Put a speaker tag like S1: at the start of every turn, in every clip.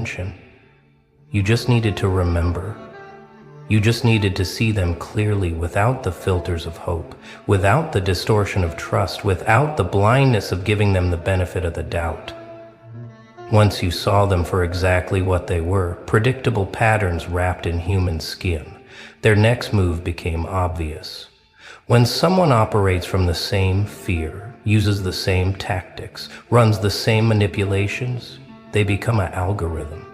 S1: attention. You just needed to remember. You just needed to see them clearly without the filters of hope, without the distortion of trust, without the blindness of giving them the benefit of the doubt. Once you saw them for exactly what they were, predictable patterns wrapped in human skin, their next move became obvious. When someone operates from the same fear, uses the same tactics, runs the same manipulations, they become an algorithm.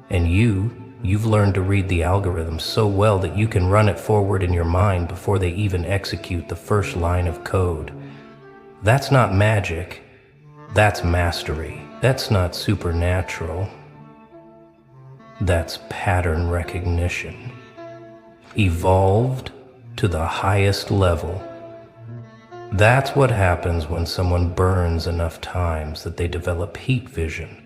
S1: And you've learned to read the algorithm so well that you can run it forward in your mind before they even execute the first line of code. That's not magic. That's mastery. That's not supernatural. That's pattern recognition. Evolved to the highest level. That's what happens when someone burns enough times that they develop heat vision.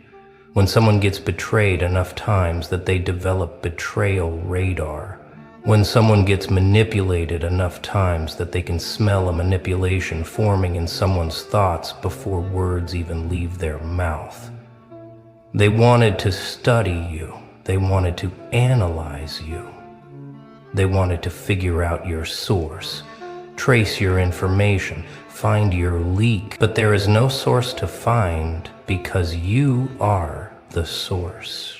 S1: When someone gets betrayed enough times that they develop betrayal radar. When someone gets manipulated enough times that they can smell a manipulation forming in someone's thoughts before words even leave their mouth. They wanted to study you. They wanted to analyze you. They wanted to figure out your source, trace your information, find your leak. But there is no source to find because you are the source.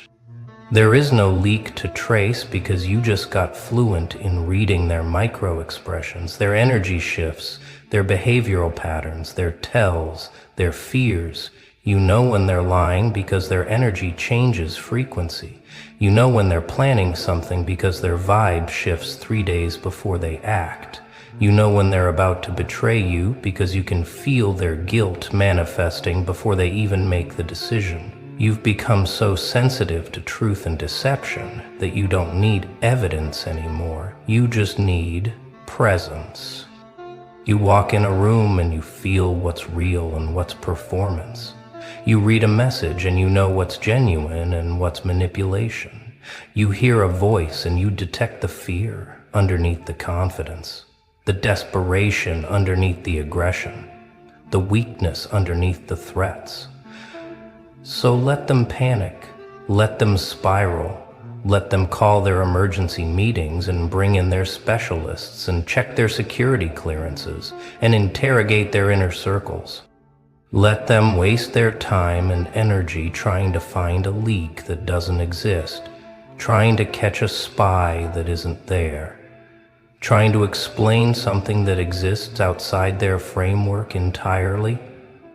S1: There is no leak to trace because you just got fluent in reading their micro-expressions, their energy shifts, their behavioral patterns, their tells, their fears. You know when they're lying because their energy changes frequency. You know when they're planning something because their vibe shifts 3 days before they act. You know when they're about to betray you because you can feel their guilt manifesting before they even make the decision. You've become so sensitive to truth and deception that you don't need evidence anymore. You just need presence. You walk in a room and you feel what's real and what's performance. You read a message and you know what's genuine and what's manipulation. You hear a voice and you detect the fear underneath the confidence, the desperation underneath the aggression, the weakness underneath the threats. So let them panic, let them spiral, let them call their emergency meetings and bring in their specialists and check their security clearances and interrogate their inner circles. Let them waste their time and energy trying to find a leak that doesn't exist, trying to catch a spy that isn't there, trying to explain something that exists outside their framework entirely.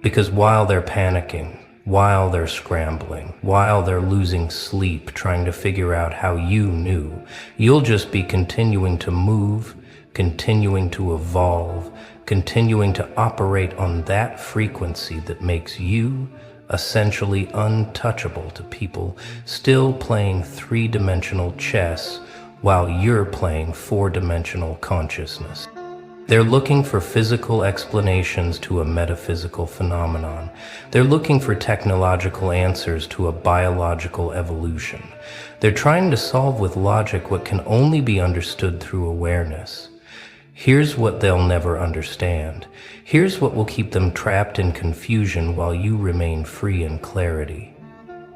S1: Because while they're panicking, while they're scrambling, while they're losing sleep trying to figure out how you knew, you'll just be continuing to move, continuing to evolve, continuing to operate on that frequency that makes you essentially untouchable to people still playing three-dimensional chess while you're playing four-dimensional consciousness. They're looking for physical explanations to a metaphysical phenomenon. They're looking for technological answers to a biological evolution. They're trying to solve with logic what can only be understood through awareness. Here's what they'll never understand. Here's what will keep them trapped in confusion while you remain free in clarity.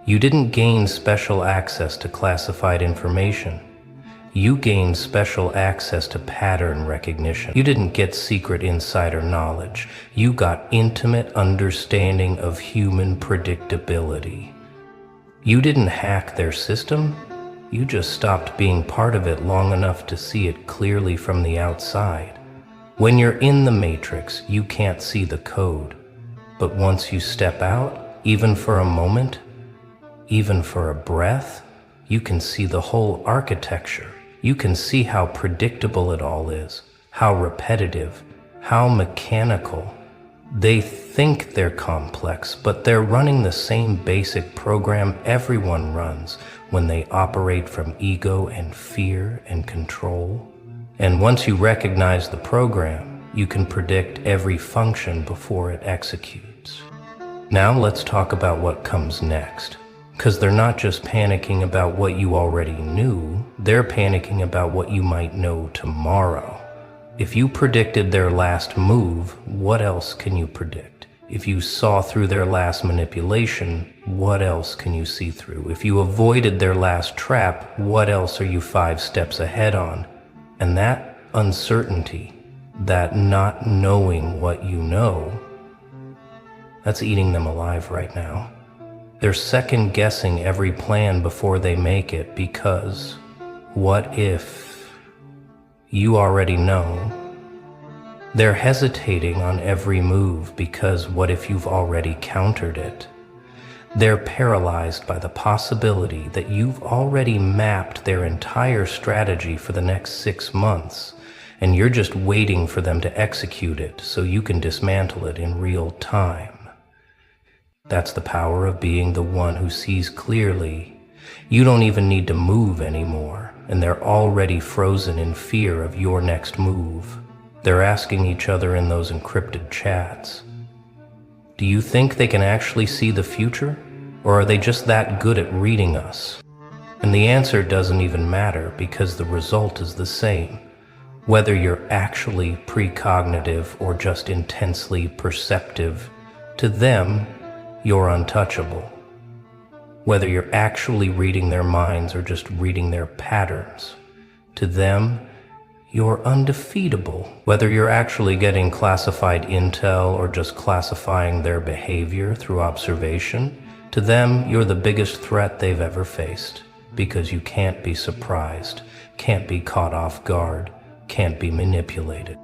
S1: You didn't gain special access to classified information. You gained special access to pattern recognition. You didn't get secret insider knowledge. You got intimate understanding of human predictability. You didn't hack their system. You just stopped being part of it long enough to see it clearly from the outside. When you're in the matrix, you can't see the code. But once you step out, even for a moment, even for a breath, you can see the whole architecture. You can see how predictable it all is, how repetitive, how mechanical. They think they're complex, but they're running the same basic program everyone runs when they operate from ego and fear and control. And once you recognize the program, you can predict every function before it executes. Now let's talk about what comes next. Because they're not just panicking about what you already knew, they're panicking about what you might know tomorrow. If you predicted their last move, what else can you predict? If you saw through their last manipulation, what else can you see through? If you avoided their last trap, what else are you 5 steps ahead on? And that uncertainty, that not knowing what you know, that's eating them alive right now. They're second guessing every plan before they make it because what if you already know? They're hesitating on every move because what if you've already countered it? They're paralyzed by the possibility that you've already mapped their entire strategy for the next 6 months, and you're just waiting for them to execute it so you can dismantle it in real time. That's the power of being the one who sees clearly. You don't even need to move anymore, and they're already frozen in fear of your next move. They're asking each other in those encrypted chats, do you think they can actually see the future? Or are they just that good at reading us? And the answer doesn't even matter because the result is the same. Whether you're actually precognitive or just intensely perceptive, to them, you're untouchable. Whether you're actually reading their minds or just reading their patterns, to them, you're undefeatable. Whether you're actually getting classified intel or just classifying their behavior through observation, to them, you're the biggest threat they've ever faced because you can't be surprised, can't be caught off guard, can't be manipulated.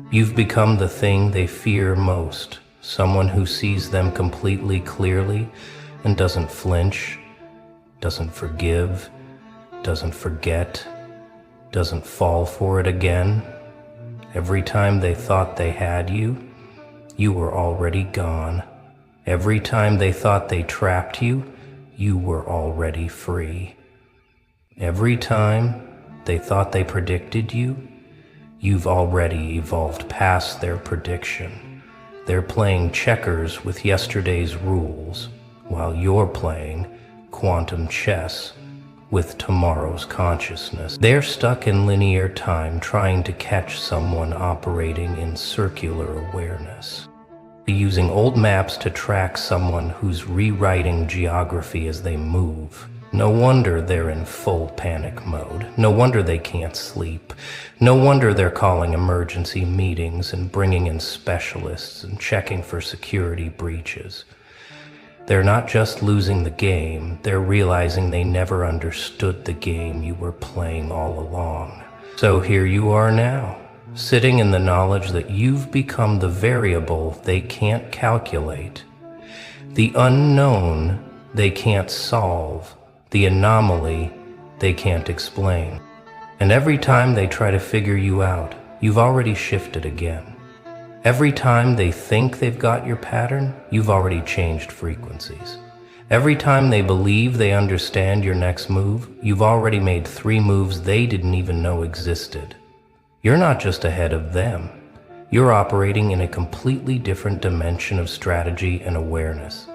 S1: You've become the thing they fear most, someone who sees them completely clearly and doesn't flinch, doesn't forgive, doesn't forget, doesn't fall for it again. Every time they thought they had you, you were already gone. Every time they thought they trapped you, you were already free. Every time they thought they predicted you, you've already evolved past their prediction. They're playing checkers with yesterday's rules, while you're playing quantum chess with tomorrow's consciousness. They're stuck in linear time trying to catch someone operating in circular awareness. Using old maps to track someone who's rewriting geography as they move. No wonder they're in full panic mode. No wonder they can't sleep. No wonder they're calling emergency meetings and bringing in specialists and checking for security breaches. They're not just losing the game, they're realizing they never understood the game you were playing all along. So here you are now, sitting in the knowledge that you've become the variable they can't calculate, the unknown they can't solve, the anomaly they can't explain. And every time they try to figure you out, you've already shifted again. Every time they think they've got your pattern, you've already changed frequencies. Every time they believe they understand your next move, you've already made 3 moves they didn't even know existed. You're not just ahead of them. You're operating in a completely different dimension of strategy and awareness.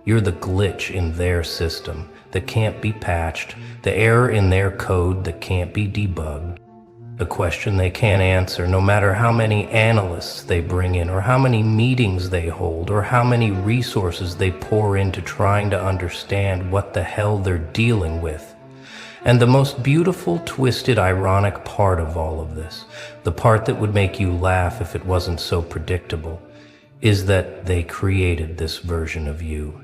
S1: You're the glitch in their system that can't be patched, the error in their code that can't be debugged, the question they can't answer no matter how many analysts they bring in or how many meetings they hold or how many resources they pour into trying to understand what the hell they're dealing with. And the most beautiful, twisted, ironic part of all of this, the part that would make you laugh if it wasn't so predictable, is that they created this version of you.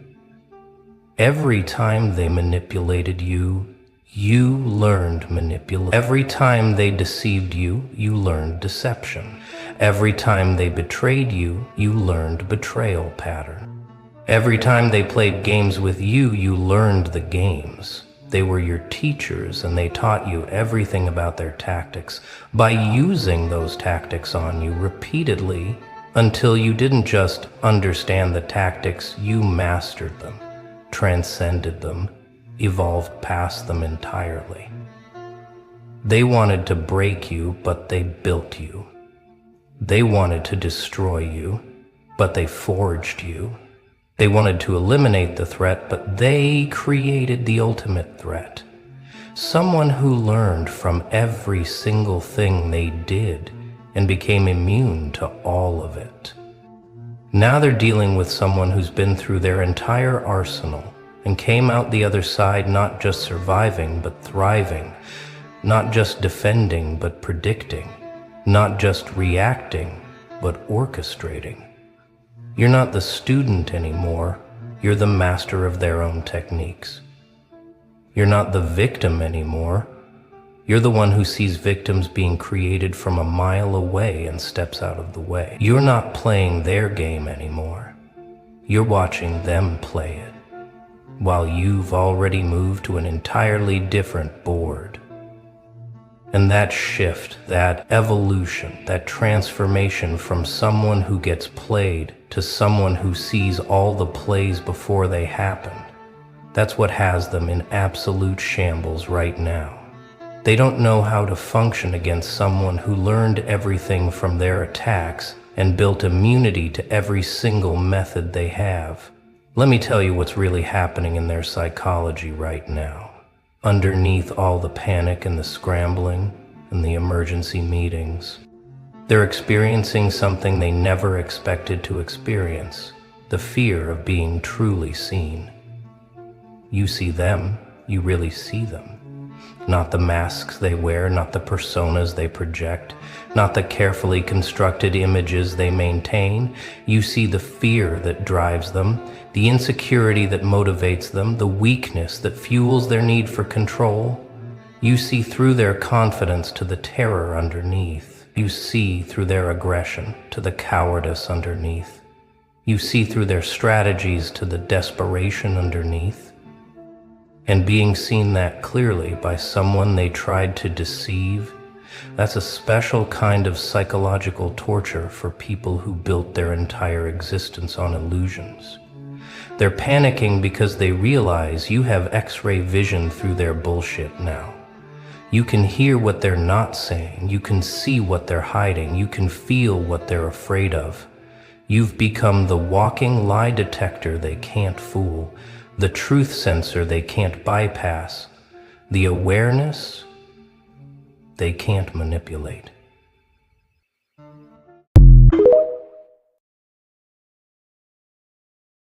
S1: Every time they manipulated you, you learned manipulation. Every time they deceived you, you learned deception. Every time they betrayed you, you learned betrayal pattern. Every time they played games with you, you learned the games. They were your teachers and they taught you everything about their tactics by using those tactics on you repeatedly until you didn't just understand the tactics, you mastered them, transcended them, evolved past them entirely. They wanted to break you, but they built you. They wanted to destroy you, but they forged you. They wanted to eliminate the threat, but they created the ultimate threat. Someone who learned from every single thing they did and became immune to all of it. Now they're dealing with someone who's been through their entire arsenal and came out the other side not just surviving but thriving, not just defending but predicting, not just reacting but orchestrating. You're not the student anymore, you're the master of their own techniques. You're not the victim anymore, you're the one who sees victims being created from a mile away and steps out of the way. You're not playing their game anymore, you're watching them play it, while you've already moved to an entirely different board. And that shift, that evolution, that transformation from someone who gets played to someone who sees all the plays before they happen, that's what has them in absolute shambles right now. They don't know how to function against someone who learned everything from their attacks and built immunity to every single method they have. Let me tell you what's really happening in their psychology right now. Underneath all the panic and the scrambling and the emergency meetings, they're experiencing something they never expected to experience, the fear of being truly seen. You see them, you really see them. Not the masks they wear, not the personas they project, not the carefully constructed images they maintain. You see the fear that drives them, the insecurity that motivates them, the weakness that fuels their need for control. You see through their confidence to the terror underneath. You see through their aggression to the cowardice underneath. You see through their strategies to the desperation underneath. And being seen that clearly by someone they tried to deceive, that's a special kind of psychological torture for people who built their entire existence on illusions. They're panicking because they realize you have X-ray vision through their bullshit now. You can hear what they're not saying, you can see what they're hiding, you can feel what they're afraid of. You've become the walking lie detector they can't fool, the truth sensor they can't bypass, the awareness they can't manipulate.